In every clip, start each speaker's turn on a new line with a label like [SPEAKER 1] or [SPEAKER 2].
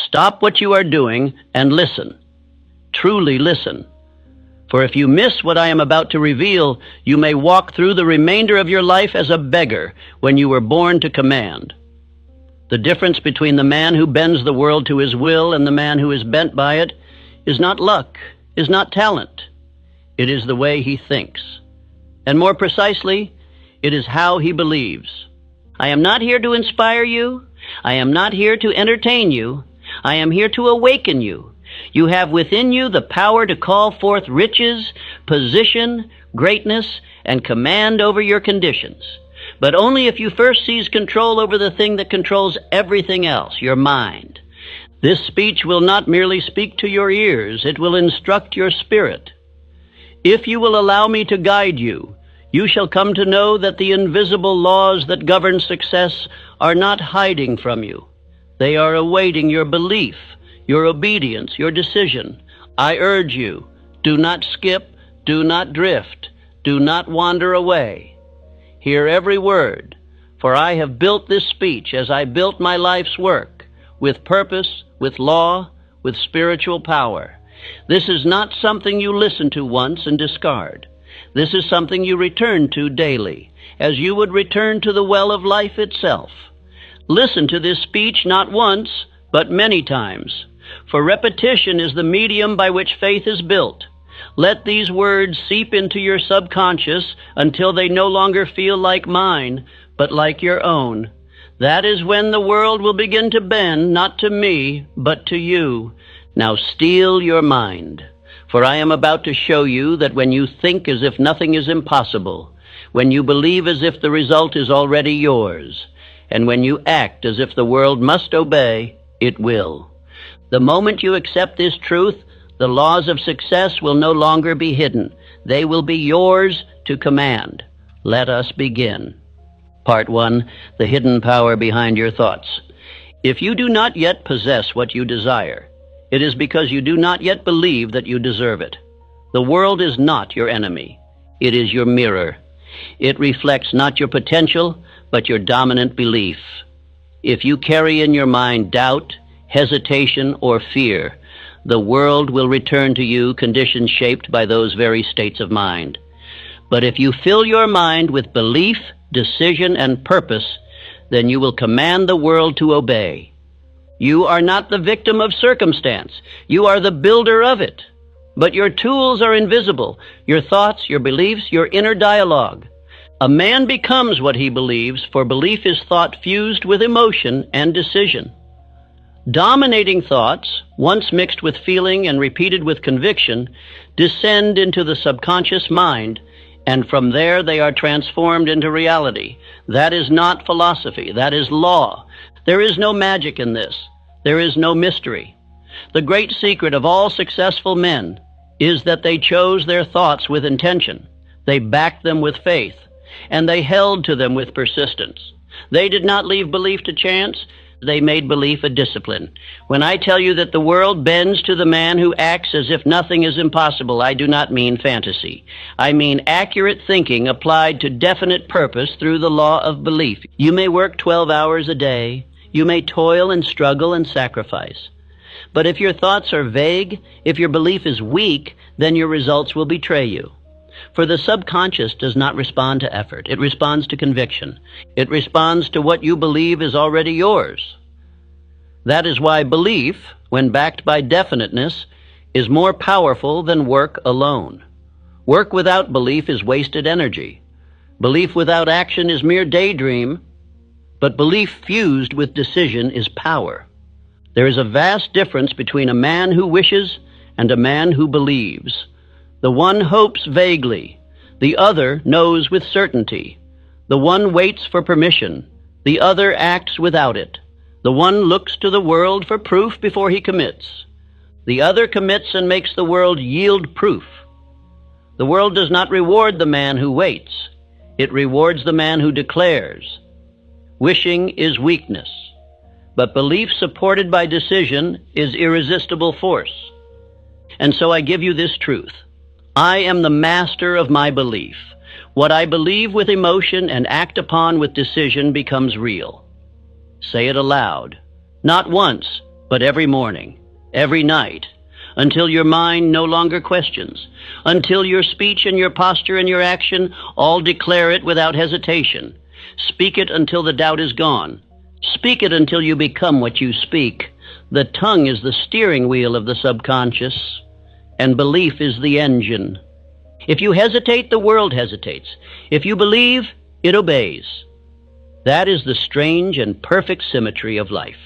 [SPEAKER 1] Stop what you are doing and listen. Truly listen. For if you miss what I am about to reveal, you may walk through the remainder of your life as a beggar when you were born to command. The difference between the man who bends the world to his will and the man who is bent by it is not luck, is not talent. It is the way he thinks. And more precisely, it is how he believes. I am not here to inspire you. I am not here to entertain you. I am here to awaken you. You have within you the power to call forth riches, position, greatness, and command over your conditions. But only if you first seize control over the thing that controls everything else, your mind. This speech will not merely speak to your ears, it will instruct your spirit. If you will allow me to guide you, you shall come to know that the invisible laws that govern success are not hiding from you. They are awaiting your belief, your obedience, your decision. I urge you, do not skip, do not drift, do not wander away. Hear every word, for I have built this speech as I built my life's work, with purpose, with law, with spiritual power. This is not something you listen to once and discard. This is something you return to daily, as you would return to the well of life itself. Listen to this speech not once, but many times, for repetition is the medium by which faith is built. Let these words seep into your subconscious until they no longer feel like mine, but like your own. That is when the world will begin to bend, not to me, but to you. Now steel your mind, for I am about to show you that when you think as if nothing is impossible, when you believe as if the result is already yours, and when you act as if the world must obey, it will. The moment you accept this truth, the laws of success will no longer be hidden. They will be yours to command. Let us begin. Part 1, the hidden power behind your thoughts. If you do not yet possess what you desire, it is because you do not yet believe that you deserve it. The world is not your enemy. It is your mirror. It reflects not your potential, but your dominant belief. If you carry in your mind doubt, hesitation, or fear, the world will return to you conditions shaped by those very states of mind. But if you fill your mind with belief, decision, and purpose, then you will command the world to obey. You are not the victim of circumstance. You are the builder of it. But your tools are invisible, your thoughts, your beliefs, your inner dialogue. A man becomes what he believes, for belief is thought fused with emotion and decision. Dominating thoughts, once mixed with feeling and repeated with conviction, descend into the subconscious mind, and from there they are transformed into reality. That is not philosophy, that is law. There is no magic in this. There is no mystery. The great secret of all successful men is that they chose their thoughts with intention. They backed them with faith, and they held to them with persistence. They did not leave belief to chance. They made belief a discipline. When I tell you that the world bends to the man who acts as if nothing is impossible, I do not mean fantasy. I mean accurate thinking applied to definite purpose through the law of belief. You may work 12 hours a day. You may toil and struggle and sacrifice. But if your thoughts are vague, if your belief is weak, then your results will betray you. For the subconscious does not respond to effort. It responds to conviction. It responds to what you believe is already yours. That is why belief, when backed by definiteness, is more powerful than work alone. Work without belief is wasted energy. Belief without action is mere daydream, but belief fused with decision is power. There is a vast difference between a man who wishes and a man who believes. The one hopes vaguely. The other knows with certainty. The one waits for permission. The other acts without it. The one looks to the world for proof before he commits. The other commits and makes the world yield proof. The world does not reward the man who waits. It rewards the man who declares. Wishing is weakness, but belief supported by decision is irresistible force. And so I give you this truth. I am the master of my belief. What I believe with emotion and act upon with decision becomes real. Say it aloud, not once, but every morning, every night, until your mind no longer questions, until your speech and your posture and your action all declare it without hesitation. Speak it until the doubt is gone. Speak it until you become what you speak. The tongue is the steering wheel of the subconscious, and belief is the engine. If you hesitate, the world hesitates. If you believe, it obeys. That is the strange and perfect symmetry of life.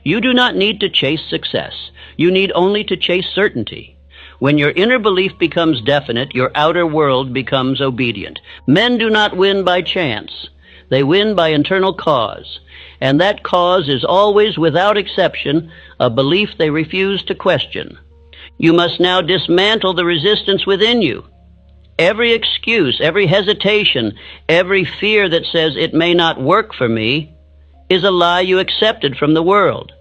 [SPEAKER 1] You do not need to chase success. You need only to chase certainty. When your inner belief becomes definite, your outer world becomes obedient. Men do not win by chance. They win by internal cause. And that cause is always, without exception, a belief they refuse to question. You must now dismantle the resistance within you. Every excuse, every hesitation, every fear that says it may not work for me is a lie you accepted from the world.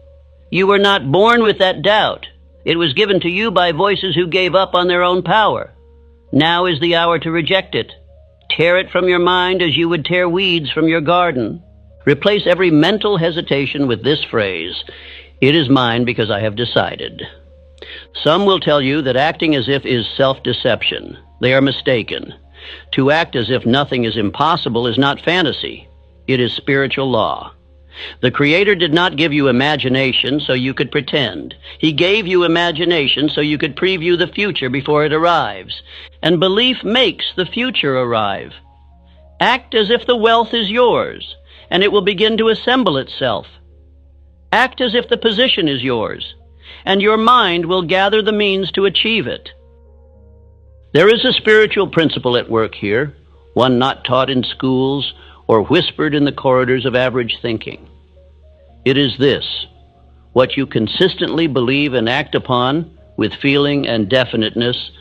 [SPEAKER 1] You were not born with that doubt. It was given to you by voices who gave up on their own power. Now is the hour to reject it. Tear it from your mind as you would tear weeds from your garden. Replace every mental hesitation with this phrase, "It is mine because I have decided." Some will tell you that acting as if is self-deception. They are mistaken. To act as if nothing is impossible is not fantasy. It is spiritual law. The Creator did not give you imagination so you could pretend. He gave you imagination so you could preview the future before it arrives. And belief makes the future arrive. Act as if the wealth is yours, and it will begin to assemble itself. Act as if the position is yours, and your mind will gather the means to achieve it. There is a spiritual principle at work here, one not taught in schools or whispered in the corridors of average thinking. It is this: what you consistently believe and act upon with feeling and definiteness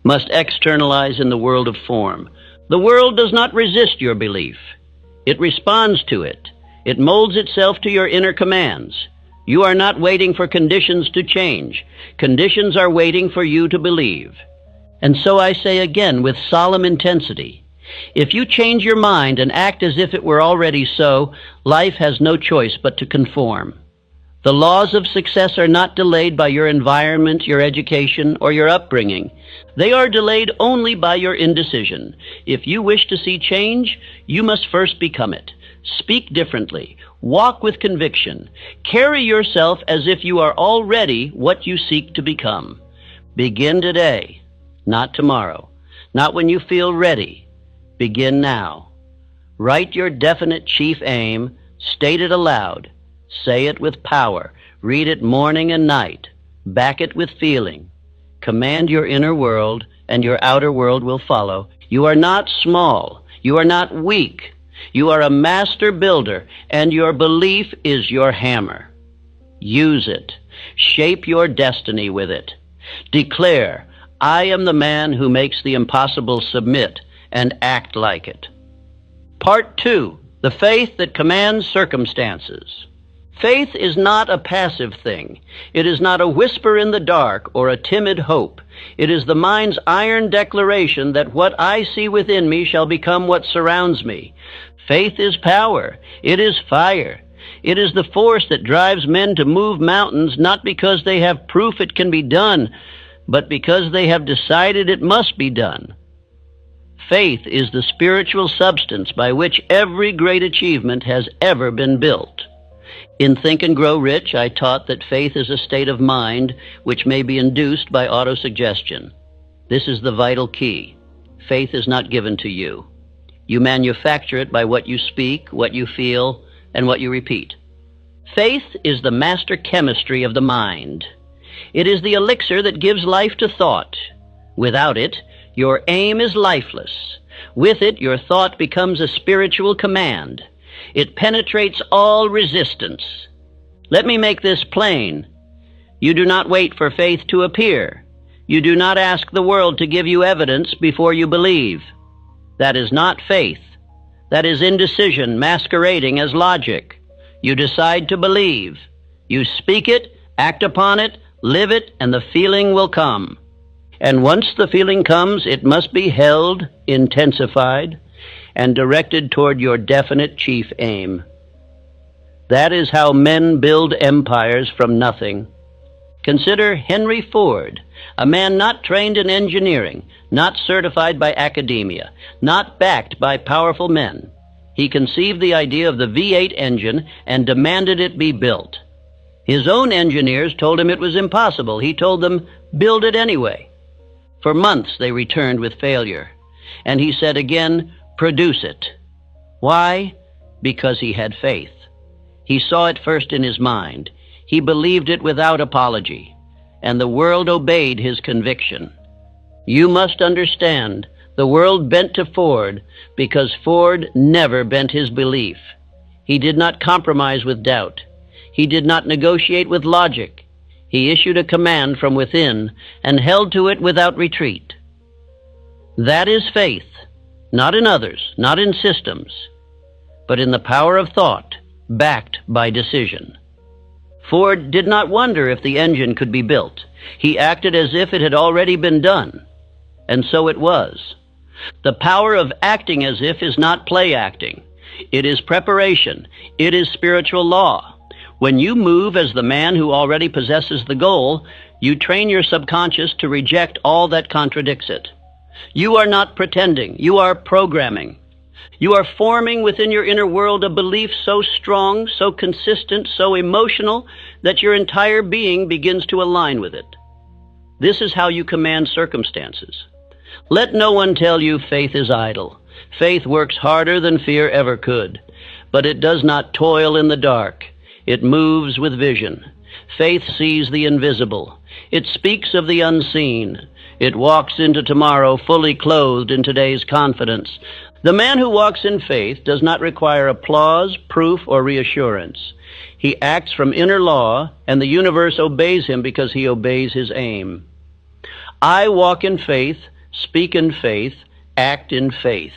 [SPEAKER 1] must externalize in the world of form. The world does not resist your belief. It responds to it. It molds itself to your inner commands. You are not waiting for conditions to change. Conditions are waiting for you to believe. And so I say again with solemn intensity, if you change your mind and act as if it were already so, life has no choice but to conform. The laws of success are not delayed by your environment, your education, or your upbringing. They are delayed only by your indecision. If you wish to see change, you must first become it. Speak differently. Walk with conviction. Carry yourself as if you are already what you seek to become. Begin today, not tomorrow, not when you feel ready. Begin now. Write your definite chief aim, state it aloud, say it with power, read it morning and night, back it with feeling. Command your inner world, and your outer world will follow. You are not small. You are not weak. You are a master builder, and your belief is your hammer. Use it. Shape your destiny with it. Declare, I am the man who makes the impossible submit, and act like it. Part 2, the faith that commands circumstances. Faith is not a passive thing. It is not a whisper in the dark or a timid hope. It is the mind's iron declaration that what I see within me shall become what surrounds me. Faith is power. It is fire. It is the force that drives men to move mountains not because they have proof it can be done, but because they have decided it must be done. Faith is the spiritual substance by which every great achievement has ever been built. In Think and Grow Rich, I taught that faith is a state of mind which may be induced by autosuggestion. This is the vital key. Faith is not given to you. You manufacture it by what you speak, what you feel, and what you repeat. Faith is the master chemistry of the mind. It is the elixir that gives life to thought. Without it, your aim is lifeless. With it, your thought becomes a spiritual command. It penetrates all resistance. Let me make this plain. You do not wait for faith to appear. You do not ask the world to give you evidence before you believe. That is not faith. That is indecision masquerading as logic. You decide to believe. You speak it, act upon it, live it, and the feeling will come. And once the feeling comes, it must be held, intensified, and directed toward your definite chief aim. That is how men build empires from nothing. Consider Henry Ford, a man not trained in engineering, not certified by academia, not backed by powerful men. He conceived the idea of the V8 engine and demanded it be built. His own engineers told him it was impossible. He told them, build it anyway. For months they returned with failure. And he said again, produce it. Why? Because he had faith. He saw it first in his mind. He believed it without apology. And the world obeyed his conviction. You must understand, the world bent to Ford because Ford never bent his belief. He did not compromise with doubt. He did not negotiate with logic. He issued a command from within and held to it without retreat. That is faith, not in others, not in systems, but in the power of thought, backed by decision. Ford did not wonder if the engine could be built. He acted as if it had already been done. And so it was. The power of acting as if is not play acting. It is preparation. It is spiritual law. When you move as the man who already possesses the goal, you train your subconscious to reject all that contradicts it. You are not pretending. You are programming. You are forming within your inner world a belief so strong, so consistent, so emotional, that your entire being begins to align with it. This is how you command circumstances. Let no one tell you faith is idle. Faith works harder than fear ever could, but it does not toil in the dark. It moves with vision. Faith sees the invisible. It speaks of the unseen. It walks into tomorrow fully clothed in today's confidence. The man who walks in faith does not require applause, proof, or reassurance. He acts from inner law, and the universe obeys him because he obeys his aim. I walk in faith, speak in faith, act in faith.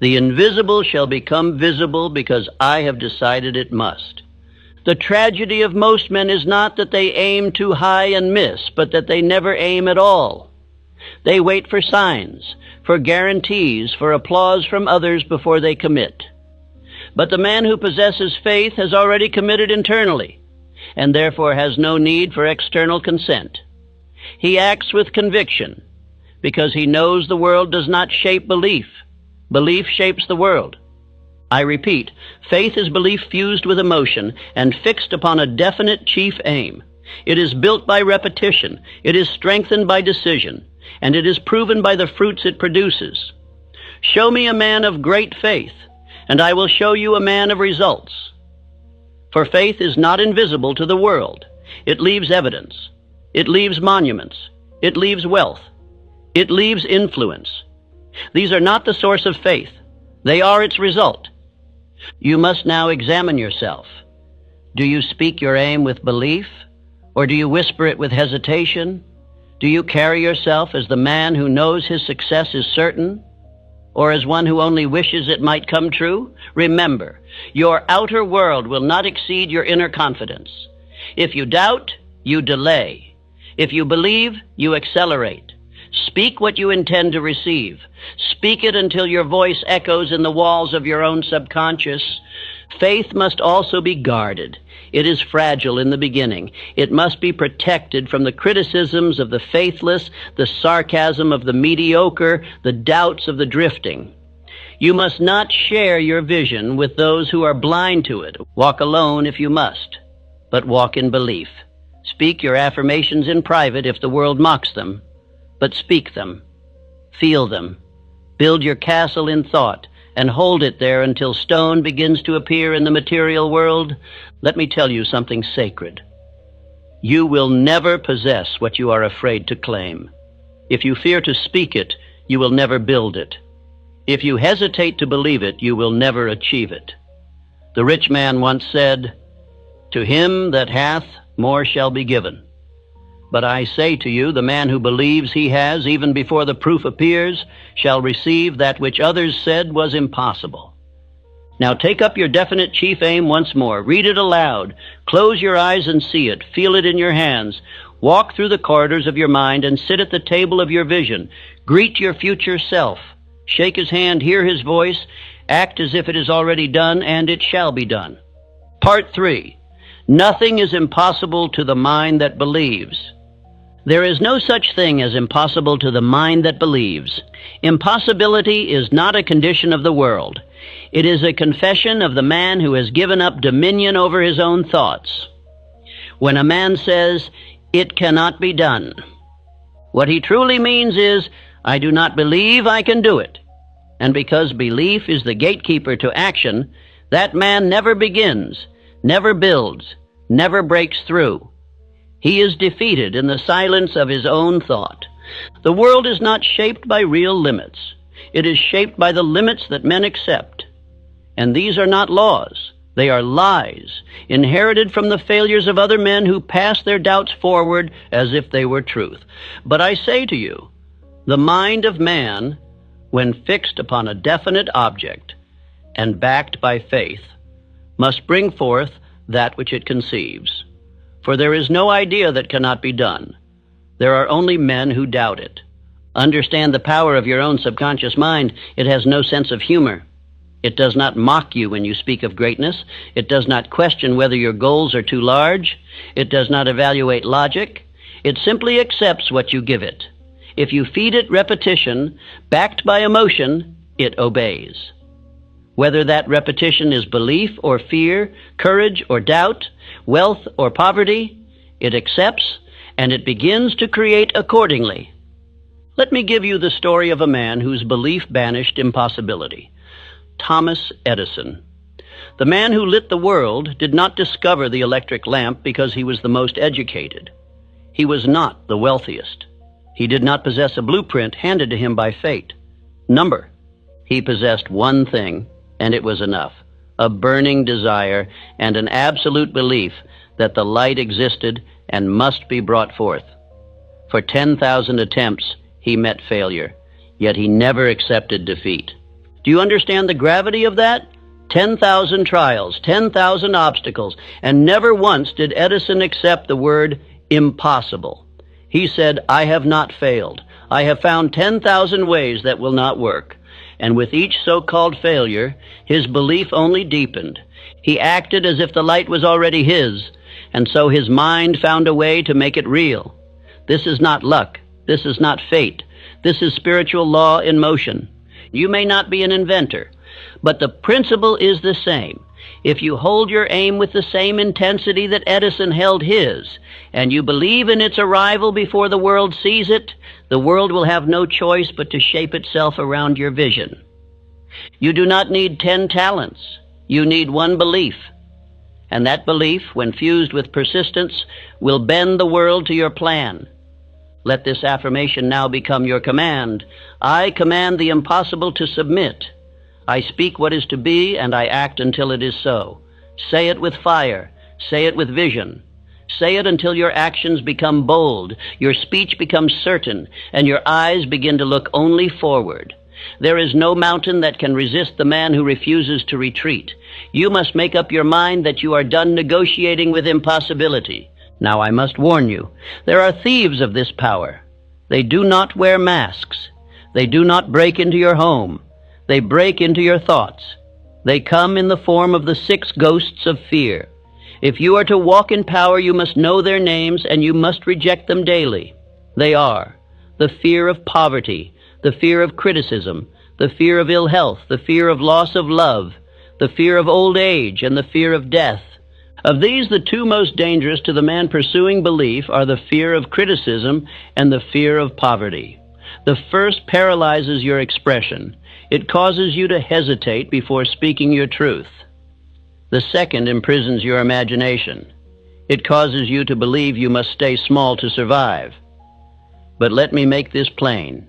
[SPEAKER 1] The invisible shall become visible because I have decided it must. The tragedy of most men is not that they aim too high and miss, but that they never aim at all. They wait for signs, for guarantees, for applause from others before they commit. But the man who possesses faith has already committed internally, and therefore has no need for external consent. He acts with conviction, because he knows the world does not shape belief. Belief shapes the world. I repeat, faith is belief fused with emotion and fixed upon a definite chief aim. It is built by repetition, it is strengthened by decision, and it is proven by the fruits it produces. Show me a man of great faith, and I will show you a man of results. For faith is not invisible to the world. It leaves evidence. It leaves monuments. It leaves wealth. It leaves influence. These are not the source of faith. They are its result. You must now examine yourself. Do you speak your aim with belief, or do you whisper it with hesitation? Do you carry yourself as the man who knows his success is certain, or as one who only wishes it might come true? Remember, your outer world will not exceed your inner confidence. If you doubt, you delay. If you believe, you accelerate. Speak what you intend to receive. Speak it until your voice echoes in the walls of your own subconscious. Faith must also be guarded. It is fragile in the beginning. It must be protected from the criticisms of the faithless, the sarcasm of the mediocre, the doubts of the drifting. You must not share your vision with those who are blind to it. Walk alone if you must, but walk in belief. Speak your affirmations in private if the world mocks them, but speak them. Feel them. Build your castle in thought and hold it there until stone begins to appear in the material world. Let me tell you something sacred. You will never possess what you are afraid to claim. If you fear to speak it, you will never build it. If you hesitate to believe it, you will never achieve it. The rich man once said, "To him that hath, more shall be given." But I say to you, the man who believes he has, even before the proof appears, shall receive that which others said was impossible. Now take up your definite chief aim once more. Read it aloud. Close your eyes and see it. Feel it in your hands. Walk through the corridors of your mind and sit at the table of your vision. Greet your future self. Shake his hand, hear his voice. Act as if it is already done, and it shall be done. Part 3. Nothing is impossible to the mind that believes. There is no such thing as impossible to the mind that believes. Impossibility is not a condition of the world. It is a confession of the man who has given up dominion over his own thoughts. When a man says, "It cannot be done," what he truly means is, "I do not believe I can do it." And because belief is the gatekeeper to action, that man never begins, never builds, never breaks through. He is defeated in the silence of his own thought. The world is not shaped by real limits. It is shaped by the limits that men accept. And these are not laws. They are lies, inherited from the failures of other men who pass their doubts forward as if they were truth. But I say to you, the mind of man, when fixed upon a definite object and backed by faith, must bring forth that which it conceives. For there is no idea that cannot be done. There are only men who doubt it. Understand the power of your own subconscious mind. It has no sense of humor. It does not mock you when you speak of greatness. It does not question whether your goals are too large. It does not evaluate logic. It simply accepts what you give it. If you feed it repetition, backed by emotion, it obeys. Whether that repetition is belief or fear, courage or doubt, wealth or poverty, it accepts, and it begins to create accordingly. Let me give you the story of a man whose belief banished impossibility. Thomas Edison. The man who lit the world did not discover the electric lamp because he was the most educated. He was not the wealthiest. He did not possess a blueprint handed to him by fate. Number. He possessed one thing, and it was enough: a burning desire and an absolute belief that the light existed and must be brought forth. For 10,000 attempts, he met failure, yet he never accepted defeat. Do you understand the gravity of that? 10,000 trials, 10,000 obstacles, and never once did Edison accept the word impossible. He said, "I have not failed. I have found 10,000 ways that will not work." And with each so-called failure, his belief only deepened. He acted as if the light was already his, and so his mind found a way to make it real. This is not luck. This is not fate. This is spiritual law in motion. You may not be an inventor, but the principle is the same. If you hold your aim with the same intensity that Edison held his, and you believe in its arrival before the world sees it, the world will have no choice but to shape itself around your vision. You do not need 10 talents. You need one belief. And that belief, when fused with persistence, will bend the world to your plan. Let this affirmation now become your command. I command the impossible to submit. I speak what is to be, and I act until it is so. Say it with fire. Say it with vision. Say it until your actions become bold, your speech becomes certain, and your eyes begin to look only forward. There is no mountain that can resist the man who refuses to retreat. You must make up your mind that you are done negotiating with impossibility. Now I must warn you, there are thieves of this power. They do not wear masks. They do not break into your home. They break into your thoughts. They come in the form of the 6 ghosts of fear. If you are to walk in power, you must know their names, and you must reject them daily. They are the fear of poverty, the fear of criticism, the fear of ill health, the fear of loss of love, the fear of old age, and the fear of death. Of these, the 2 most dangerous to the man pursuing belief are the fear of criticism and the fear of poverty. The first paralyzes your expression. It causes you to hesitate before speaking your truth. The second imprisons your imagination. It causes you to believe you must stay small to survive. But let me make this plain.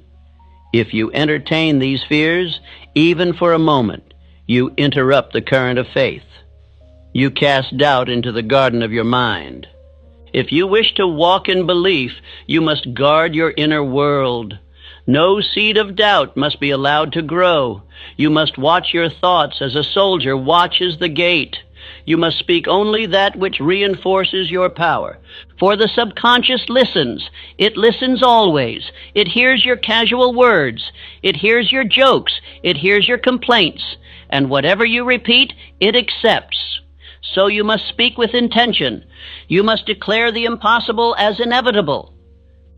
[SPEAKER 1] If you entertain these fears, even for a moment, you interrupt the current of faith. You cast doubt into the garden of your mind. If you wish to walk in belief, you must guard your inner world. No seed of doubt must be allowed to grow. You must watch your thoughts as a soldier watches the gate. You must speak only that which reinforces your power. For the subconscious listens. It listens always. It hears your casual words. It hears your jokes. It hears your complaints. And whatever you repeat, it accepts. So you must speak with intention. You must declare the impossible as inevitable.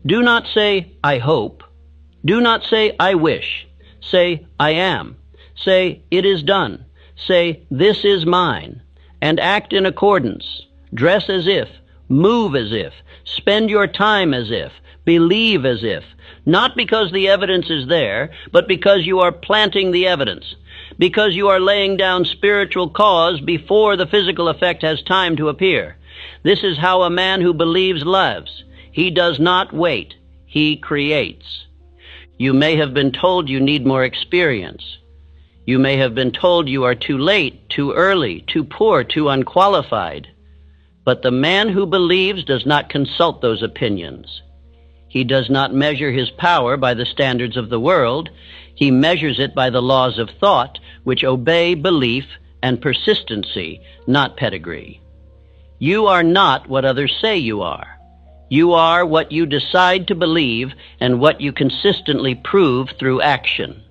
[SPEAKER 1] Do not say, I hope. Do not say, I wish. Say, I am. Say, it is done. Say, this is mine. And act in accordance. Dress as if. Move as if. Spend your time as if. Believe as if. Not because the evidence is there, but because you are planting the evidence. Because you are laying down spiritual cause before the physical effect has time to appear. This is how a man who believes lives. He does not wait. He creates. You may have been told you need more experience. You may have been told you are too late, too early, too poor, too unqualified. But the man who believes does not consult those opinions. He does not measure his power by the standards of the world. He measures it by the laws of thought, which obey belief and persistency, not pedigree. You are not what others say you are. You are what you decide to believe and what you consistently prove through action.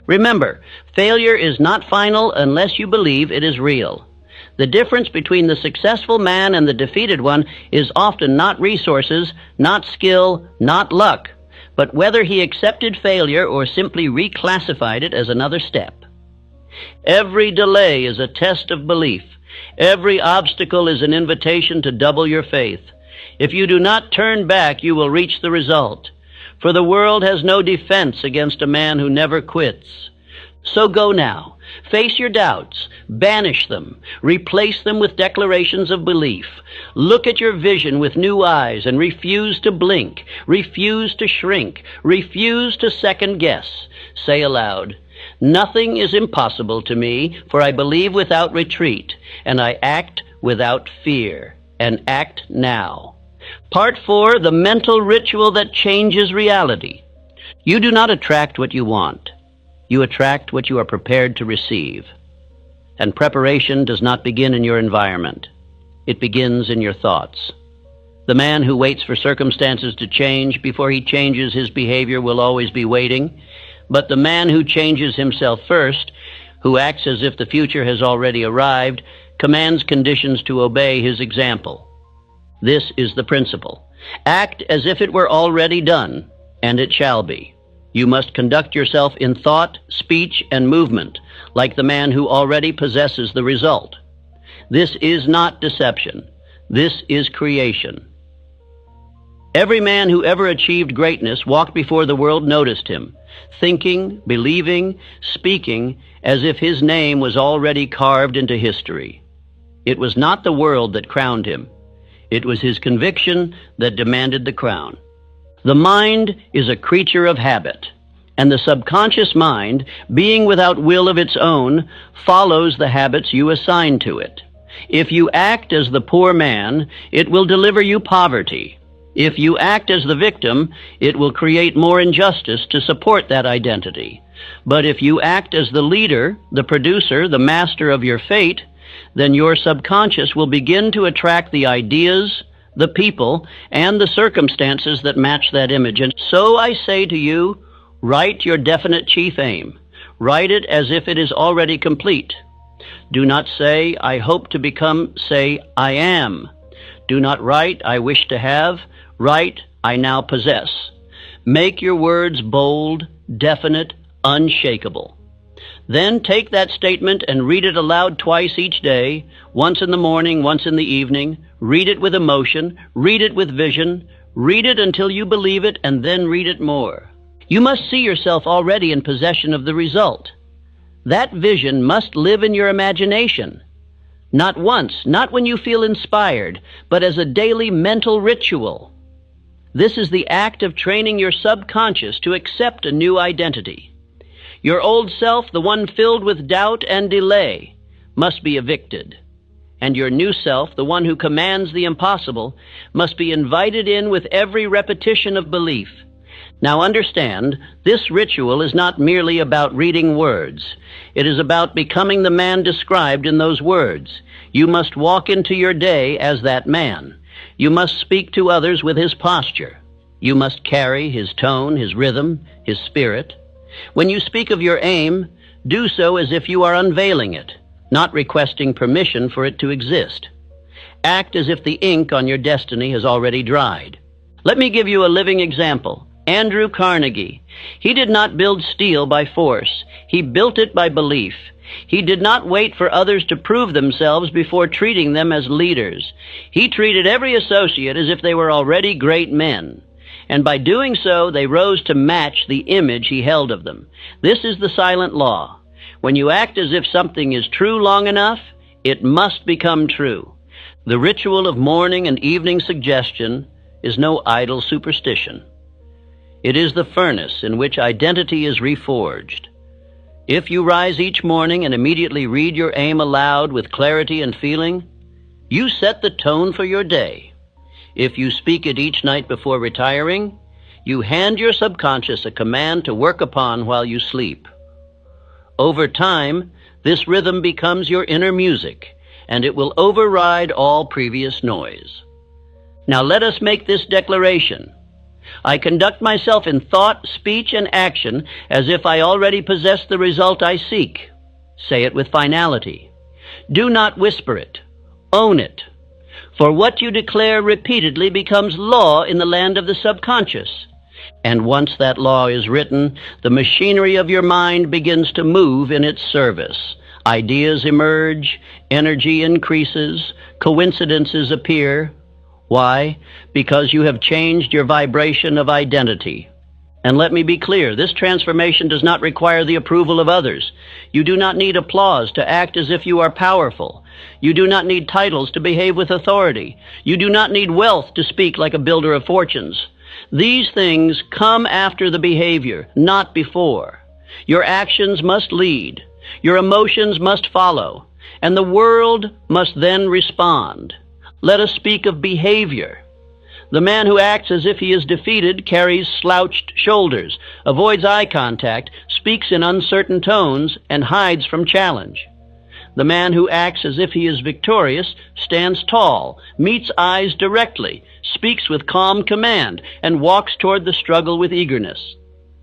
[SPEAKER 1] Remember, failure is not final unless you believe it is real. The difference between the successful man and the defeated one is often not resources, not skill, not luck, but whether he accepted failure or simply reclassified it as another step. Every delay is a test of belief. Every obstacle is an invitation to double your faith. If you do not turn back, you will reach the result. For the world has no defense against a man who never quits. So go now. Face your doubts. Banish them. Replace them with declarations of belief. Look at your vision with new eyes and refuse to blink. Refuse to shrink. Refuse to second guess. Say aloud, nothing is impossible to me, for I believe without retreat, and I act without fear, and act now. Part 4, the mental ritual that changes reality. You do not attract what you want. You attract what you are prepared to receive. And preparation does not begin in your environment. It begins in your thoughts. The man who waits for circumstances to change before he changes his behavior will always be waiting. But the man who changes himself first, who acts as if the future has already arrived, commands conditions to obey his example. This is the principle. Act as if it were already done, and it shall be. You must conduct yourself in thought, speech, and movement, like the man who already possesses the result. This is not deception. This is creation. Every man who ever achieved greatness walked before the world noticed him, thinking, believing, speaking, as if his name was already carved into history. It was not the world that crowned him. It was his conviction that demanded the crown. The mind is a creature of habit, and the subconscious mind, being without will of its own, follows the habits you assign to it. If you act as the poor man, it will deliver you poverty. If you act as the victim, it will create more injustice to support that identity. But if you act as the leader, the producer, the master of your fate, then your subconscious will begin to attract the ideas, the people, and the circumstances that match that image. And so I say to you, write your definite chief aim. Write it as if it is already complete. Do not say, I hope to become. Say, I am. Do not write, I wish to have. Write, I now possess. Make your words bold, definite, unshakable. Then take that statement and read it aloud twice each day, once in the morning, once in the evening. Read it with emotion, read it with vision, read it until you believe it, and then read it more. You must see yourself already in possession of the result. That vision must live in your imagination. Not once, not when you feel inspired, but as a daily mental ritual. This is the act of training your subconscious to accept a new identity. Your old self, the one filled with doubt and delay, must be evicted. And your new self, the one who commands the impossible, must be invited in with every repetition of belief. Now understand, this ritual is not merely about reading words. It is about becoming the man described in those words. You must walk into your day as that man. You must speak to others with his posture. You must carry his tone, his rhythm, his spirit. When you speak of your aim, do so as if you are unveiling it. not requesting permission for it to exist. Act as if the ink on your destiny has already dried. Let me give you a living example. Andrew Carnegie. He did not build steel by force. He built it by belief. He did not wait for others to prove themselves before treating them as leaders. He treated every associate as if they were already great men. And by doing so, they rose to match the image he held of them. This is the silent law. When you act as if something is true long enough, it must become true. The ritual of morning and evening suggestion is no idle superstition. It is the furnace in which identity is reforged. If you rise each morning and immediately read your aim aloud with clarity and feeling, you set the tone for your day. If you speak it each night before retiring, you hand your subconscious a command to work upon while you sleep. Over time, this rhythm becomes your inner music, and it will override all previous noise. Now let us make this declaration. I conduct myself in thought, speech, and action as if I already possess the result I seek. Say it with finality. Do not whisper it. Own it. For what you declare repeatedly becomes law in the land of the subconscious. And once that law is written, the machinery of your mind begins to move in its service. Ideas emerge, energy increases, coincidences appear. Why? Because you have changed your vibration of identity. And let me be clear, this transformation does not require the approval of others. You do not need applause to act as if you are powerful. You do not need titles to behave with authority. You do not need wealth to speak like a builder of fortunes. These things come after the behavior, not before. Your actions must lead. Your emotions must follow. And the world must then respond. Let us speak of behavior. The man who acts as if he is defeated carries slouched shoulders, avoids eye contact, speaks in uncertain tones, and hides from challenge. The man who acts as if he is victorious stands tall, meets eyes directly, speaks with calm command, and walks toward the struggle with eagerness.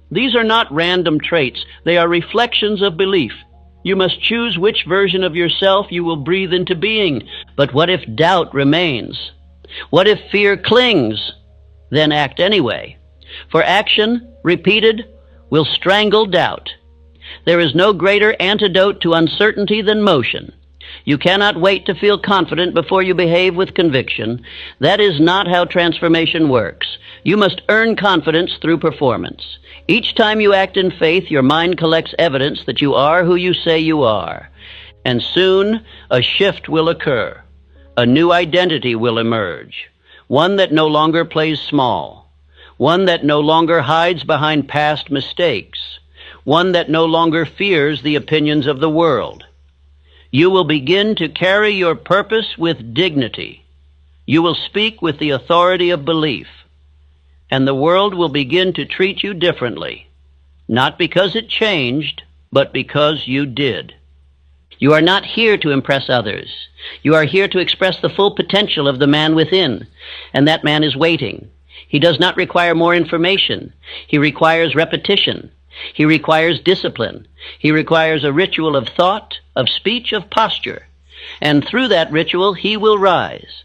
[SPEAKER 1] These are not random traits. They are reflections of belief. You must choose which version of yourself you will breathe into being. But what if doubt remains? What if fear clings? Then act anyway. For action, repeated, will strangle doubt. There is no greater antidote to uncertainty than motion. You cannot wait to feel confident before you behave with conviction. That is not how transformation works. You must earn confidence through performance. Each time you act in faith, your mind collects evidence that you are who you say you are. And soon, a shift will occur. A new identity will emerge. One that no longer plays small. One that no longer hides behind past mistakes. One that no longer fears the opinions of the world. You will begin to carry your purpose with dignity. You will speak with the authority of belief. And the world will begin to treat you differently, not because it changed, but because you did. You are not here to impress others. You are here to express the full potential of the man within, and that man is waiting. He does not require more information. He requires repetition. He requires discipline. He requires a ritual of thought, of speech, of posture. And through that ritual, he will rise.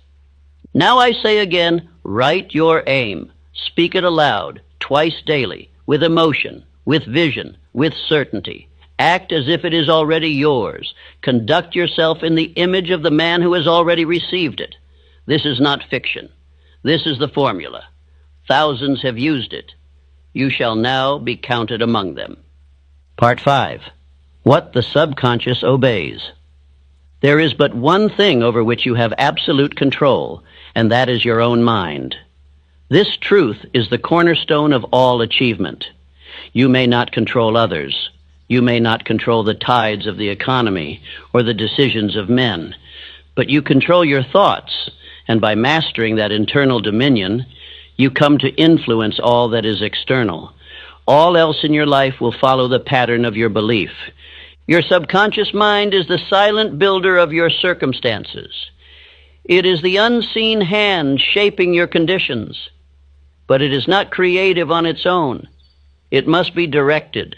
[SPEAKER 1] Now I say again, write your aim. Speak it aloud, twice daily, with emotion, with vision, with certainty. Act as if it is already yours. Conduct yourself in the image of the man who has already received it. This is not fiction. This is the formula. Thousands have used it. You shall now be counted among them. Part 5. What the subconscious obeys. There is but one thing over which you have absolute control, and that is your own mind. This truth is the cornerstone of all achievement. You may not control others. You may not control the tides of the economy or the decisions of men, but you control your thoughts, and by mastering that internal dominion, you come to influence all that is external. All else in your life will follow the pattern of your belief. Your subconscious mind is the silent builder of your circumstances. It is the unseen hand shaping your conditions, but it is not creative on its own. It must be directed.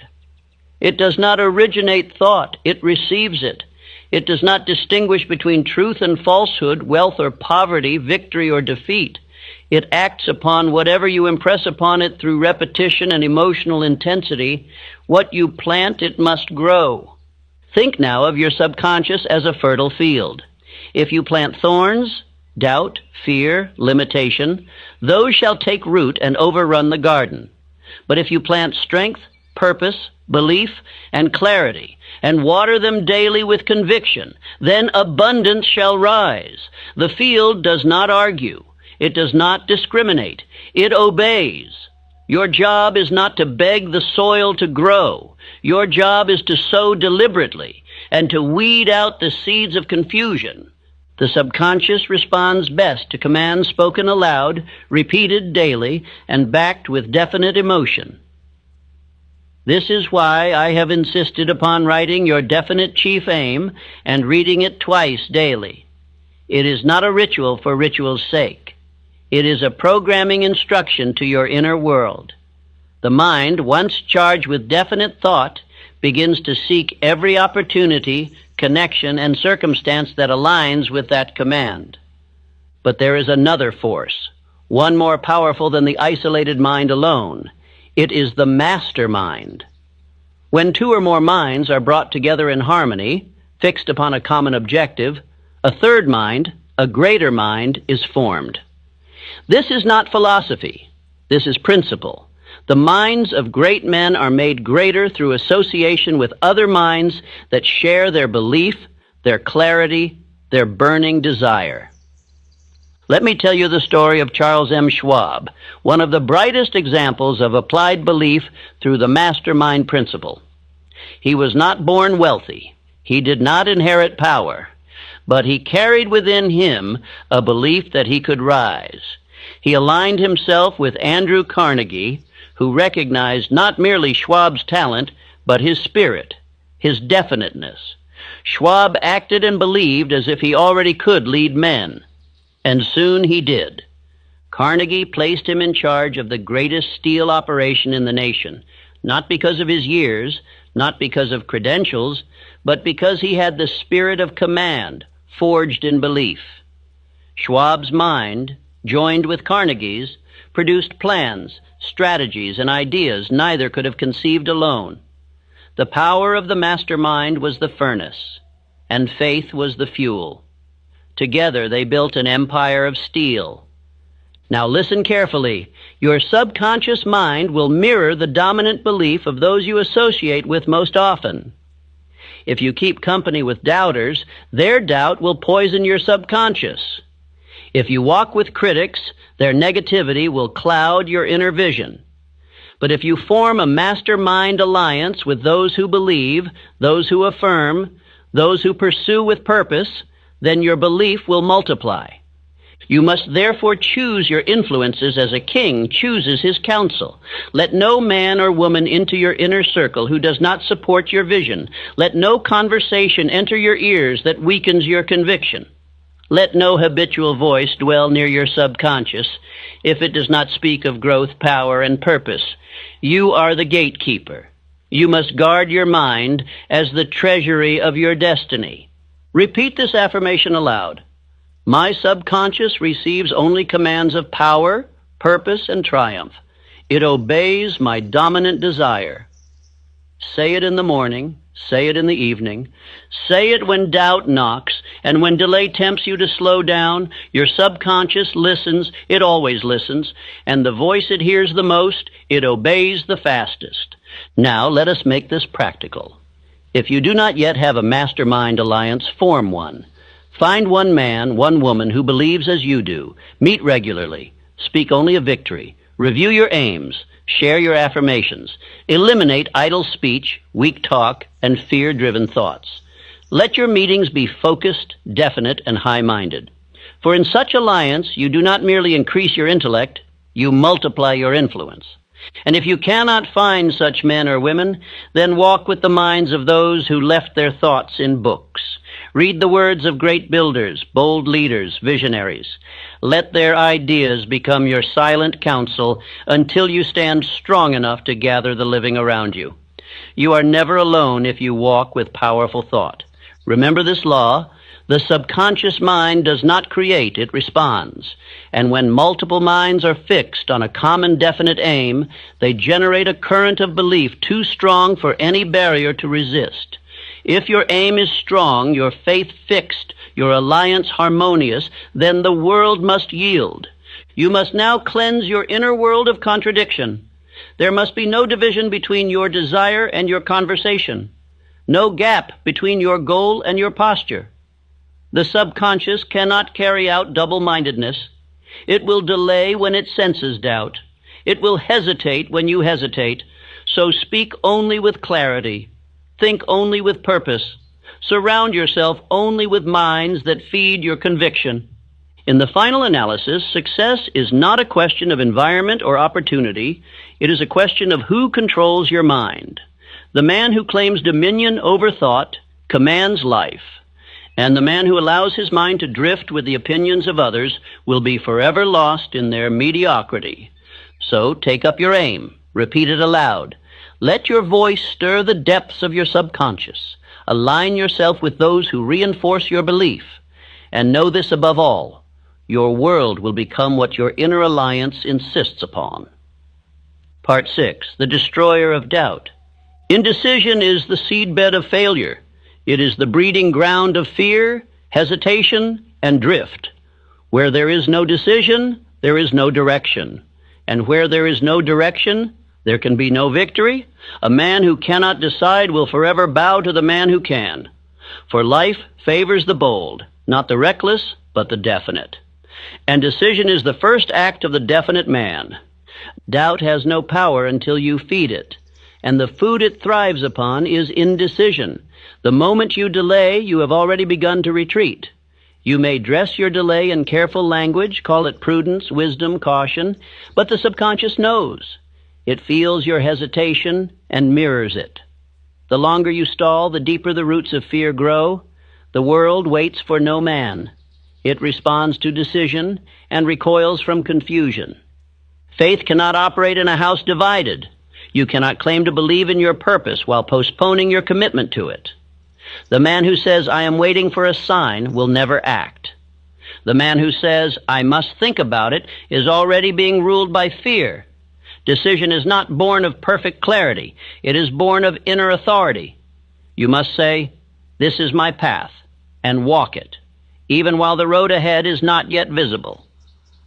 [SPEAKER 1] It does not originate thought, it receives it. It does not distinguish between truth and falsehood, wealth or poverty, victory or defeat. It acts upon whatever you impress upon it through repetition and emotional intensity. What you plant, it must grow. Think now of your subconscious as a fertile field. If you plant thorns, doubt, fear, limitation, those shall take root and overrun the garden. But if you plant strength, purpose, belief, and clarity, and water them daily with conviction, then abundance shall rise. The field does not argue. It does not discriminate. It obeys. Your job is not to beg the soil to grow. Your job is to sow deliberately and to weed out the seeds of confusion. The subconscious responds best to commands spoken aloud, repeated daily, and backed with definite emotion. This is why I have insisted upon writing your definite chief aim and reading it twice daily. It is not a ritual for ritual's sake. It is a programming instruction to your inner world. The mind, once charged with definite thought, begins to seek every opportunity, connection, and circumstance that aligns with that command. But there is another force, one more powerful than the isolated mind alone. It is the master mind. When two or more minds are brought together in harmony, fixed upon a common objective, a third mind, a greater mind, is formed. This is not philosophy. This is principle. The minds of great men are made greater through association with other minds that share their belief, their clarity, their burning desire. Let me tell you the story of Charles M. Schwab, one of the brightest examples of applied belief through the mastermind principle. He was not born wealthy. He did not inherit power, but he carried within him a belief that he could rise. He aligned himself with Andrew Carnegie, who recognized not merely Schwab's talent, but his spirit, his definiteness. Schwab acted and believed as if he already could lead men, and soon he did. Carnegie placed him in charge of the greatest steel operation in the nation, not because of his years, not because of credentials, but because he had the spirit of command, forged in belief. Schwab's mind, joined with Carnegie's, produced plans, strategies, and ideas neither could have conceived alone. The power of the mastermind was the furnace, and faith was the fuel. Together they built an empire of steel. Now listen carefully. Your subconscious mind will mirror the dominant belief of those you associate with most often. If you keep company with doubters, their doubt will poison your subconscious. If you walk with critics, their negativity will cloud your inner vision. But if you form a mastermind alliance with those who believe, those who affirm, those who pursue with purpose, then your belief will multiply. You must therefore choose your influences as a king chooses his counsel. Let no man or woman into your inner circle who does not support your vision. Let no conversation enter your ears that weakens your conviction. Let no habitual voice dwell near your subconscious if it does not speak of growth, power, and purpose. You are the gatekeeper. You must guard your mind as the treasury of your destiny. Repeat this affirmation aloud. My subconscious receives only commands of power, purpose, and triumph. It obeys my dominant desire. Say it in the morning. Say it in the evening. Say it when doubt knocks, and when delay tempts you to slow down. Your subconscious listens, it always listens, and the voice it hears the most, it obeys the fastest. Now let us make this practical. If you do not yet have a mastermind alliance, form one. Find one man, one woman who believes as you do. Meet regularly. Speak only of victory. Review your aims. Share your affirmations. Eliminate idle speech, weak talk, and fear-driven thoughts. Let your meetings be focused, definite, and high-minded. For in such alliance, you do not merely increase your intellect, you multiply your influence. And if you cannot find such men or women, then walk with the minds of those who left their thoughts in books. Read the words of great builders, bold leaders, visionaries. Let their ideas become your silent counsel until you stand strong enough to gather the living around you. You are never alone if you walk with powerful thought. Remember this law. The subconscious mind does not create, it responds. And when multiple minds are fixed on a common definite aim, they generate a current of belief too strong for any barrier to resist. If your aim is strong, your faith fixed, your alliance harmonious, then the world must yield. You must now cleanse your inner world of contradiction. There must be no division between your desire and your conversation, no gap between your goal and your posture. The subconscious cannot carry out double-mindedness. It will delay when it senses doubt. It will hesitate when you hesitate. So speak only with clarity. Think only with purpose. Surround yourself only with minds that feed your conviction. In the final analysis, success is not a question of environment or opportunity. It is a question of who controls your mind. The man who claims dominion over thought commands life. And the man who allows his mind to drift with the opinions of others will be forever lost in their mediocrity. So take up your aim. Repeat it aloud. Let your voice stir the depths of your subconscious. Align yourself with those who reinforce your belief. And know this above all. Your world will become what your inner alliance insists upon. Part 6. The Destroyer of Doubt. Indecision is the seedbed of failure. It is the breeding ground of fear, hesitation, and drift. Where there is no decision, there is no direction. And where there is no direction, there can be no victory. A man who cannot decide will forever bow to the man who can. For life favors the bold, not the reckless, but the definite. And decision is the first act of the definite man. Doubt has no power until you feed it. And the food it thrives upon is indecision. The moment you delay, you have already begun to retreat. You may dress your delay in careful language, call it prudence, wisdom, caution, but the subconscious knows. It feels your hesitation and mirrors it. The longer you stall, the deeper the roots of fear grow. The world waits for no man. It responds to decision and recoils from confusion. Faith cannot operate in a house divided. You cannot claim to believe in your purpose while postponing your commitment to it. The man who says, I am waiting for a sign, will never act. The man who says, I must think about it, is already being ruled by fear. Decision is not born of perfect clarity. It is born of inner authority. You must say, this is my path, and walk it, even while the road ahead is not yet visible.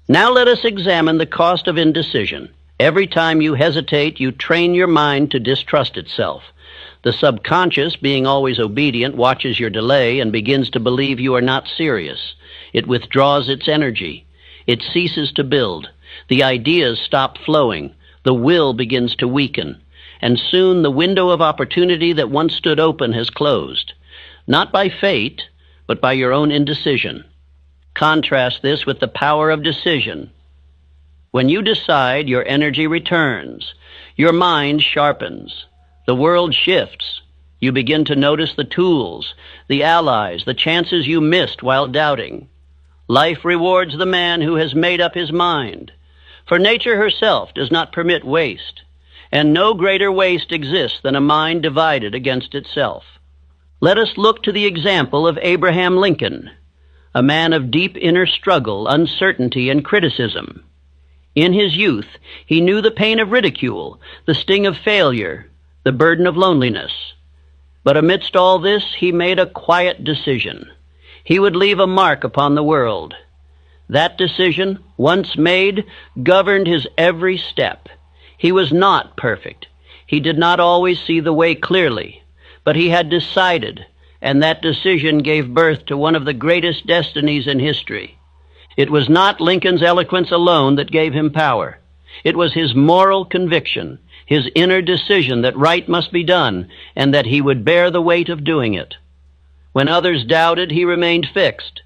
[SPEAKER 1] Now let us examine the cost of indecision. Every time you hesitate, you train your mind to distrust itself. The subconscious, being always obedient, watches your delay and begins to believe you are not serious. It withdraws its energy. It ceases to build. The ideas stop flowing. The will begins to weaken. And soon the window of opportunity that once stood open has closed. Not by fate, but by your own indecision. Contrast this with the power of decision. When you decide, your energy returns. Your mind sharpens. The world shifts. You begin to notice the tools, the allies, the chances you missed while doubting. Life rewards the man who has made up his mind. For nature herself does not permit waste, and no greater waste exists than a mind divided against itself. Let us look to the example of Abraham Lincoln, a man of deep inner struggle, uncertainty, and criticism. In his youth, he knew the pain of ridicule, the sting of failure, the burden of loneliness. But amidst all this, he made a quiet decision. He would leave a mark upon the world. That decision, once made, governed his every step. He was not perfect. He did not always see the way clearly, but he had decided, and that decision gave birth to one of the greatest destinies in history. It was not Lincoln's eloquence alone that gave him power. It was his moral conviction, his inner decision that right must be done, and that he would bear the weight of doing it. When others doubted, he remained fixed.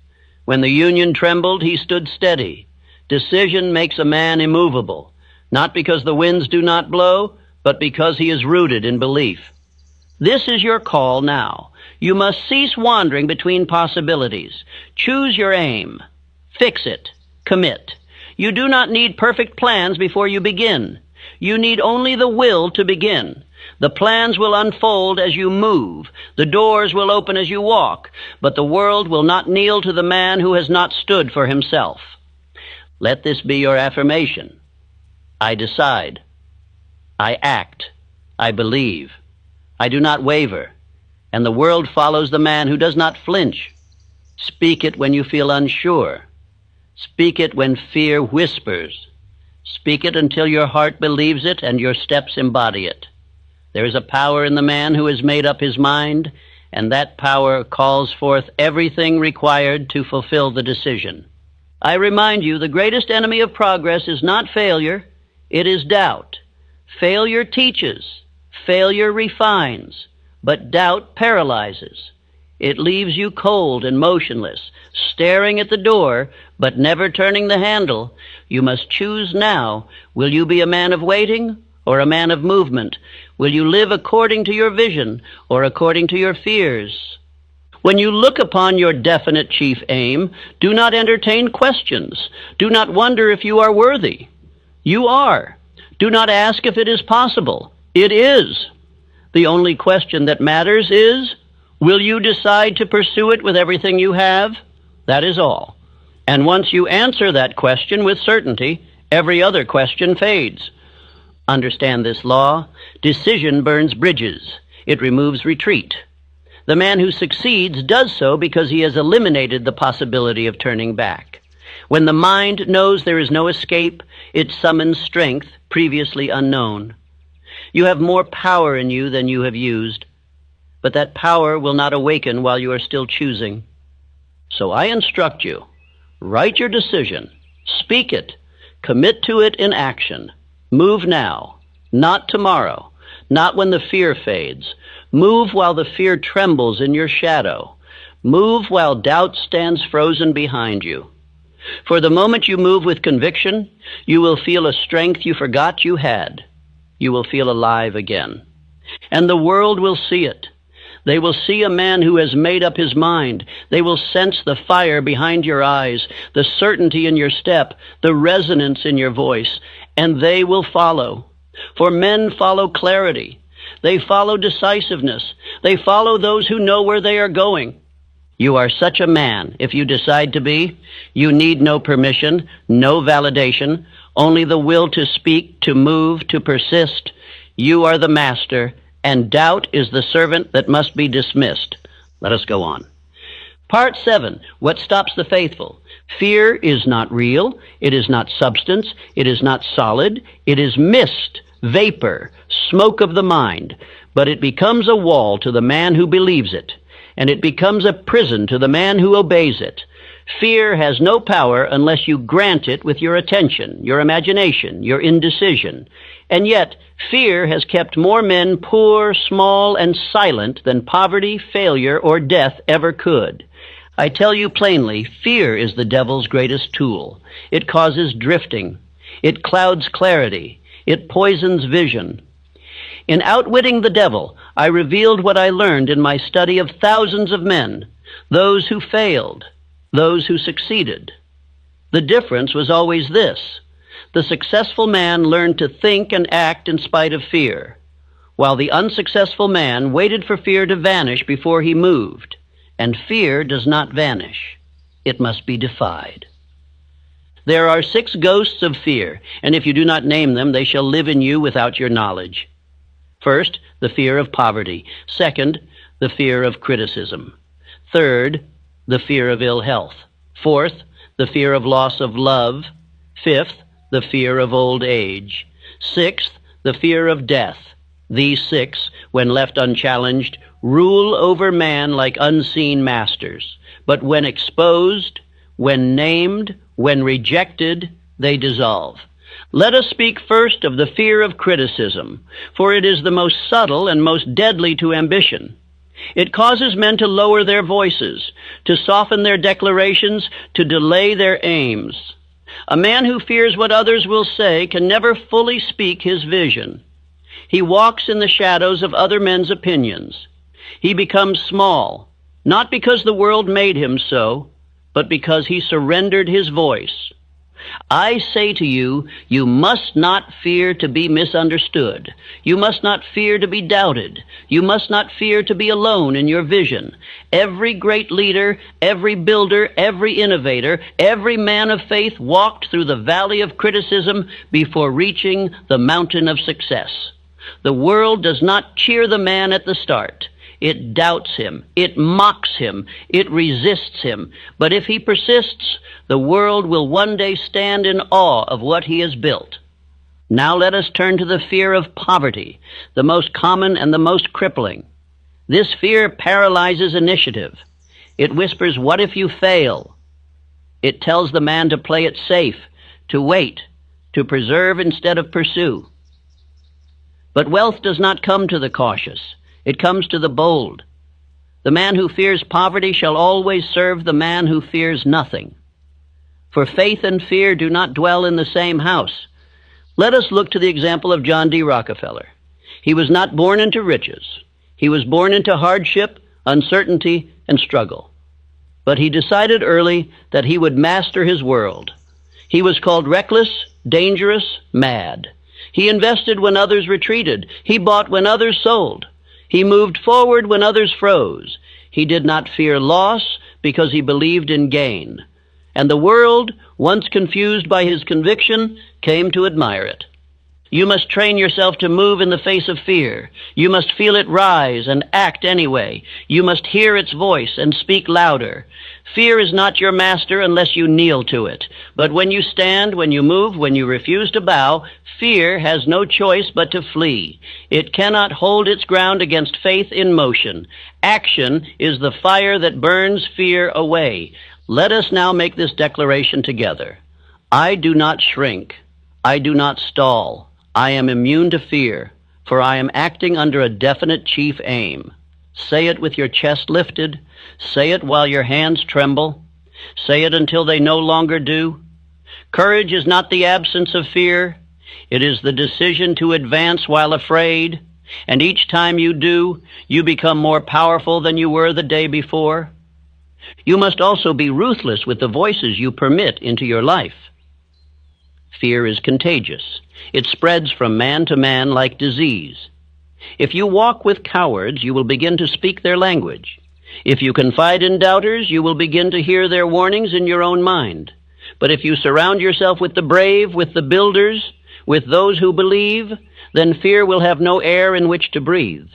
[SPEAKER 1] When the Union trembled, he stood steady. Decision makes a man immovable, not because the winds do not blow, but because he is rooted in belief. This is your call now. You must cease wandering between possibilities. Choose your aim. Fix it. Commit. You do not need perfect plans before you begin. You need only the will to begin. The plans will unfold as you move. The doors will open as you walk. But the world will not kneel to the man who has not stood for himself. Let this be your affirmation. I decide. I act. I believe. I do not waver. And the world follows the man who does not flinch. Speak it when you feel unsure. Speak it when fear whispers. Speak it until your heart believes it and your steps embody it. There is a power in the man who has made up his mind, and that power calls forth everything required to fulfill the decision. I remind you, the greatest enemy of progress is not failure, it is doubt. Failure teaches, failure refines, but doubt paralyzes. It leaves you cold and motionless, staring at the door, but never turning the handle. You must choose now. Will you be a man of waiting or a man of movement? Will you live according to your vision or according to your fears? When you look upon your definite chief aim, do not entertain questions. Do not wonder if you are worthy. You are. Do not ask if it is possible. It is. The only question that matters is, will you decide to pursue it with everything you have? That is all. And once you answer that question with certainty, every other question fades. Understand this law. Decision burns bridges. It removes retreat. The man who succeeds does so because he has eliminated the possibility of turning back. When the mind knows there is no escape, it summons strength previously unknown. You have more power in you than you have used, but that power will not awaken while you are still choosing. So I instruct you, write your decision, speak it, commit to it in action. Move now, not tomorrow, not when the fear fades. Move while the fear trembles in your shadow. Move while doubt stands frozen behind you. For the moment you move with conviction, you will feel a strength you forgot you had. You will feel alive again. And the world will see it. They will see a man who has made up his mind. They will sense the fire behind your eyes, the certainty in your step, the resonance in your voice, and they will follow. For men follow clarity. They follow decisiveness. They follow those who know where they are going. You are such a man if you decide to be. You need no permission, no validation, only the will to speak, to move, to persist. You are the master, and doubt is the servant that must be dismissed. Let us go on. Part 7, what stops the faithful? Fear is not real. It is not substance. It is not solid. It is mist, vapor, smoke of the mind. But it becomes a wall to the man who believes it, and it becomes a prison to the man who obeys it. Fear has no power unless you grant it with your attention, your imagination, your indecision. And yet, fear has kept more men poor, small, and silent than poverty, failure, or death ever could. I tell you plainly, fear is the devil's greatest tool. It causes drifting. It clouds clarity. It poisons vision. In outwitting the devil, I revealed what I learned in my study of thousands of men, those who failed, those who succeeded. The difference was always this. The successful man learned to think and act in spite of fear, while the unsuccessful man waited for fear to vanish before he moved. And fear does not vanish. It must be defied. There are 6 ghosts of fear, and if you do not name them, they shall live in you without your knowledge. First, the fear of poverty. Second, the fear of criticism. Third, the fear of ill health. Fourth, the fear of loss of love. Fifth, the fear of old age. Sixth, the fear of death. These 6, when left unchallenged, rule over man like unseen masters. But when exposed, when named, when rejected, they dissolve. Let us speak first of the fear of criticism, for it is the most subtle and most deadly to ambition. It causes men to lower their voices, to soften their declarations, to delay their aims. A man who fears what others will say can never fully speak his vision. He walks in the shadows of other men's opinions. He becomes small, not because the world made him so, but because he surrendered his voice. I say to you, you must not fear to be misunderstood. You must not fear to be doubted. You must not fear to be alone in your vision. Every great leader, every builder, every innovator, every man of faith walked through the valley of criticism before reaching the mountain of success. The world does not cheer the man at the start. It doubts him, it mocks him, it resists him. But if he persists, the world will one day stand in awe of what he has built. Now let us turn to the fear of poverty, the most common and the most crippling. This fear paralyzes initiative. It whispers, "What if you fail?" It tells the man to play it safe, to wait, to preserve instead of pursue. But wealth does not come to the cautious. It comes to the bold. The man who fears poverty shall always serve the man who fears nothing. For faith and fear do not dwell in the same house. Let us look to the example of John D. Rockefeller. He was not born into riches. He was born into hardship, uncertainty, and struggle. But he decided early that he would master his world. He was called reckless, dangerous, mad. He invested when others retreated. He bought when others sold. He moved forward when others froze. He did not fear loss because he believed in gain. And the world, once confused by his conviction, came to admire it. You must train yourself to move in the face of fear. You must feel it rise and act anyway. You must hear its voice and speak louder. Fear is not your master unless you kneel to it. But when you stand, when you move, when you refuse to bow, fear has no choice but to flee. It cannot hold its ground against faith in motion. Action is the fire that burns fear away. Let us now make this declaration together. I do not shrink. I do not stall. I am immune to fear, for I am acting under a definite chief aim. Say it with your chest lifted. Say it while your hands tremble. Say it until they no longer do. Courage is not the absence of fear. It is the decision to advance while afraid. And each time you do, you become more powerful than you were the day before. You must also be ruthless with the voices you permit into your life. Fear is contagious. It spreads from man to man like disease. If you walk with cowards, you will begin to speak their language. If you confide in doubters, you will begin to hear their warnings in your own mind. But if you surround yourself with the brave, with the builders, with those who believe, then fear will have no air in which to breathe.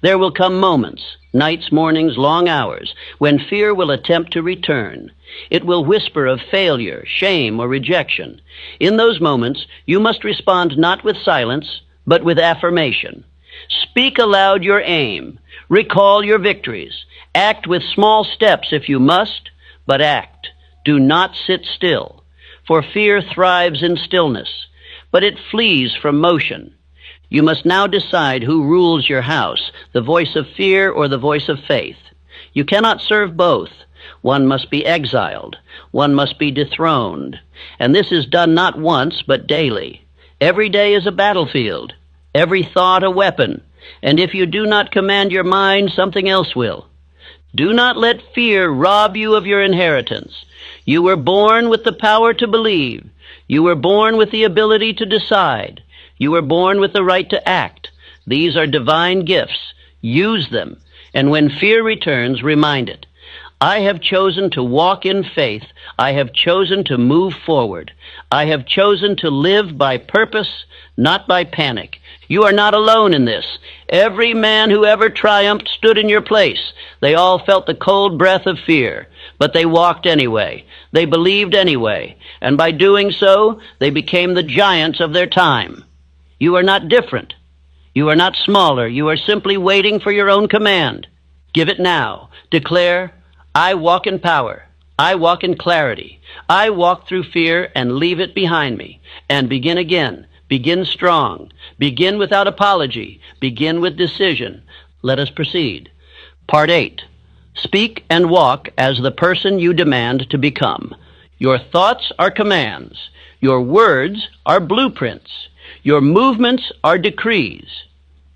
[SPEAKER 1] There will come moments, nights, mornings, long hours, when fear will attempt to return. It will whisper of failure, shame, or rejection. In those moments, you must respond not with silence, but with affirmation. Speak aloud your aim. Recall your victories. Act with small steps if you must, but act. Do not sit still, for fear thrives in stillness, but it flees from motion. You must now decide who rules your house, the voice of fear or the voice of faith. You cannot serve both. One must be exiled. One must be dethroned. And this is done not once, but daily. Every day is a battlefield, every thought a weapon. And if you do not command your mind, something else will. Do not let fear rob you of your inheritance. You were born with the power to believe. You were born with the ability to decide. You were born with the right to act. These are divine gifts. Use them. And when fear returns, remind it. I have chosen to walk in faith. I have chosen to move forward. I have chosen to live by purpose, not by panic. You are not alone in this. Every man who ever triumphed stood in your place. They all felt the cold breath of fear, but they walked anyway. They believed anyway. And by doing so, they became the giants of their time. You are not different. You are not smaller. You are simply waiting for your own command. Give it now. Declare, I walk in power. I walk in clarity. I walk through fear and leave it behind me. And begin again. Begin strong. Begin without apology. Begin with decision. Let us proceed. Part 8. Speak and walk as the person you demand to become. Your thoughts are commands. Your words are blueprints. Your movements are decrees.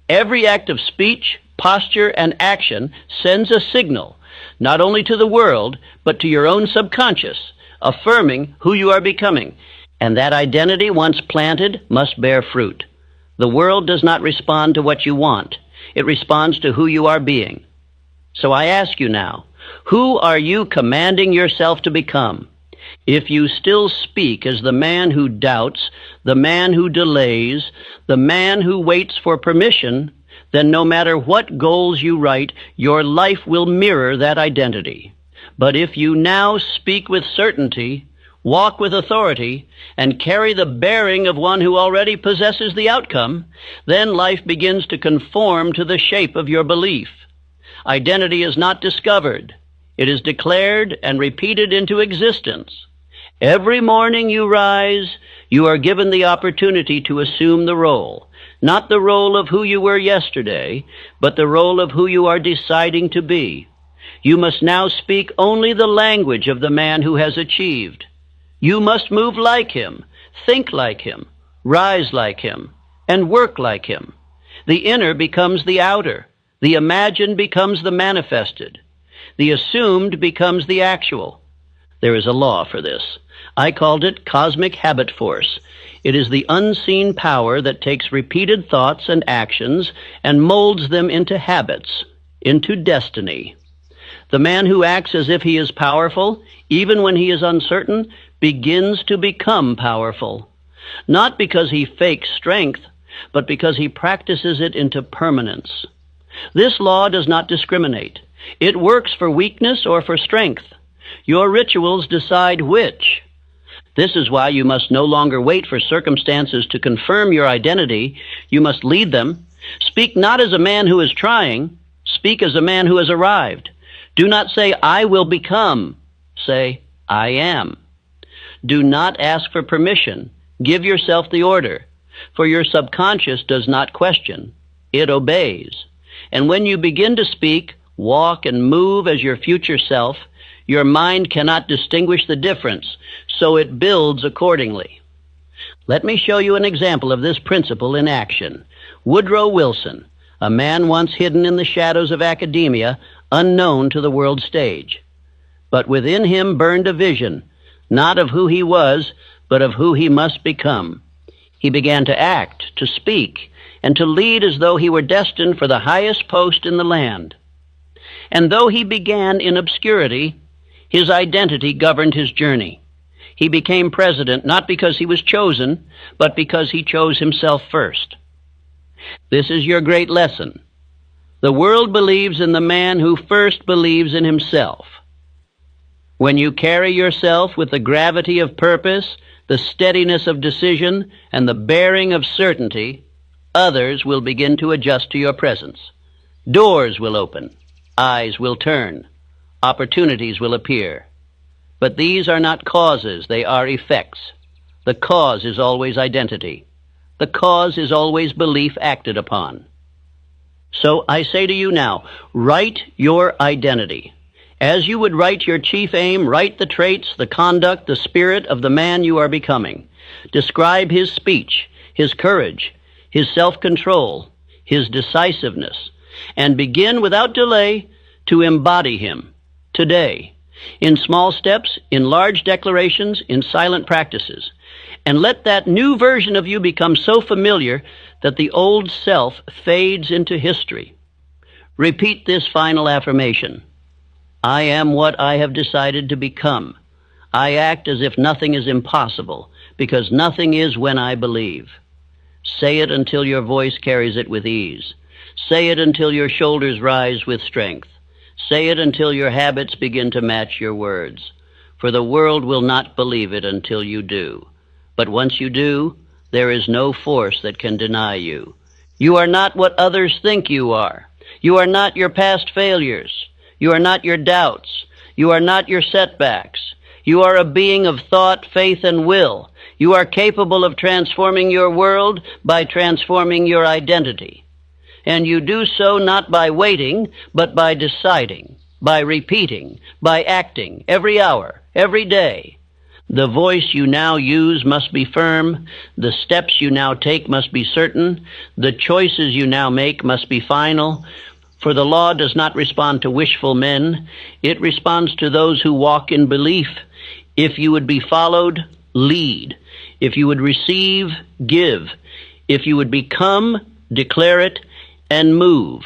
[SPEAKER 1] Every act of speech, posture, and action sends a signal, not only to the world, but to your own subconscious, affirming who you are becoming. And that identity, once planted, must bear fruit. The world does not respond to what you want. It responds to who you are being. So I ask you now, who are you commanding yourself to become? If you still speak as the man who doubts, the man who delays, the man who waits for permission, then no matter what goals you write, your life will mirror that identity. But if you now speak with certainty, walk with authority, and carry the bearing of one who already possesses the outcome, then life begins to conform to the shape of your belief. Identity is not discovered. It is declared and repeated into existence. Every morning you rise, you are given the opportunity to assume the role, not the role of who you were yesterday, but the role of who you are deciding to be. You must now speak only the language of the man who has achieved. You must move like him, think like him, rise like him, and work like him. The inner becomes the outer. The imagined becomes the manifested. The assumed becomes the actual. There is a law for this. I called it cosmic habit force. It is the unseen power that takes repeated thoughts and actions and molds them into habits, into destiny. The man who acts as if he is powerful, even when he is uncertain, begins to become powerful. Not because he fakes strength, but because he practices it into permanence. This law does not discriminate. It works for weakness or for strength. Your rituals decide which. This is why you must no longer wait for circumstances to confirm your identity. You must lead them. Speak not as a man who is trying. Speak as a man who has arrived. Do not say, I will become. Say, I am. Do not ask for permission. Give yourself the order. For your subconscious does not question. It obeys. And when you begin to speak, walk, and move as your future self, your mind cannot distinguish the difference, so it builds accordingly. Let me show you an example of this principle in action. Woodrow Wilson, a man once hidden in the shadows of academia, unknown to the world stage. But within him burned a vision, not of who he was, but of who he must become. He began to act, to speak, and to lead as though he were destined for the highest post in the land. And though he began in obscurity, his identity governed his journey. He became president not because he was chosen, but because he chose himself first. This is your great lesson. The world believes in the man who first believes in himself. When you carry yourself with the gravity of purpose, the steadiness of decision, and the bearing of certainty, others will begin to adjust to your presence. Doors will open. Eyes will turn. Opportunities will appear. But these are not causes, they are effects. The cause is always identity. The cause is always belief acted upon. So I say to you now, write your identity. As you would write your chief aim, write the traits, the conduct, the spirit of the man you are becoming. Describe his speech, his courage, his self-control, his decisiveness, and begin without delay to embody him today, in small steps, in large declarations, in silent practices. And let that new version of you become so familiar that the old self fades into history. Repeat this final affirmation. I am what I have decided to become. I act as if nothing is impossible, because nothing is when I believe. Say it until your voice carries it with ease. Say it until your shoulders rise with strength. Say it until your habits begin to match your words. For the world will not believe it until you do. But once you do, there is no force that can deny you. You are not what others think you are. You are not your past failures. You are not your doubts. You are not your setbacks. You are a being of thought, faith, and will. You are capable of transforming your world by transforming your identity. And you do so not by waiting, but by deciding, by repeating, by acting every hour, every day. The voice you now use must be firm. The steps you now take must be certain. The choices you now make must be final. For the law does not respond to wishful men. It responds to those who walk in belief. If you would be followed, lead. If you would receive, give. If you would become, declare it, and move.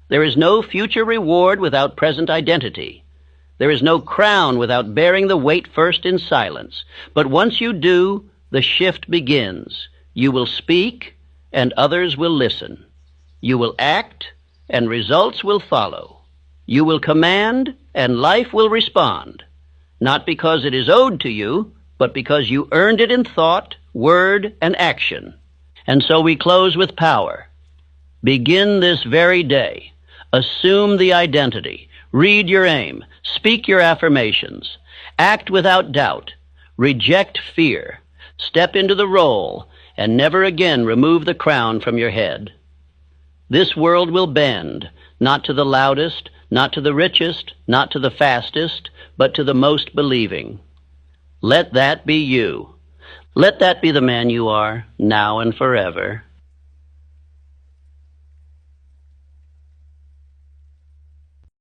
[SPEAKER 1] There is no future reward without present identity. There is no crown without bearing the weight first in silence. But once you do, the shift begins. You will speak, and others will listen. You will act, and results will follow. You will command, and life will respond. Not because it is owed to you, but because you earned it in thought, word, and action. And so we close with power. Begin this very day. Assume the identity. Read your aim. Speak your affirmations. Act without doubt. Reject fear. Step into the role, and never again remove the crown from your head. This world will bend, not to the loudest, not to the richest, not to the fastest, but to the most believing. Let that be you. Let that be the man you are, now and forever.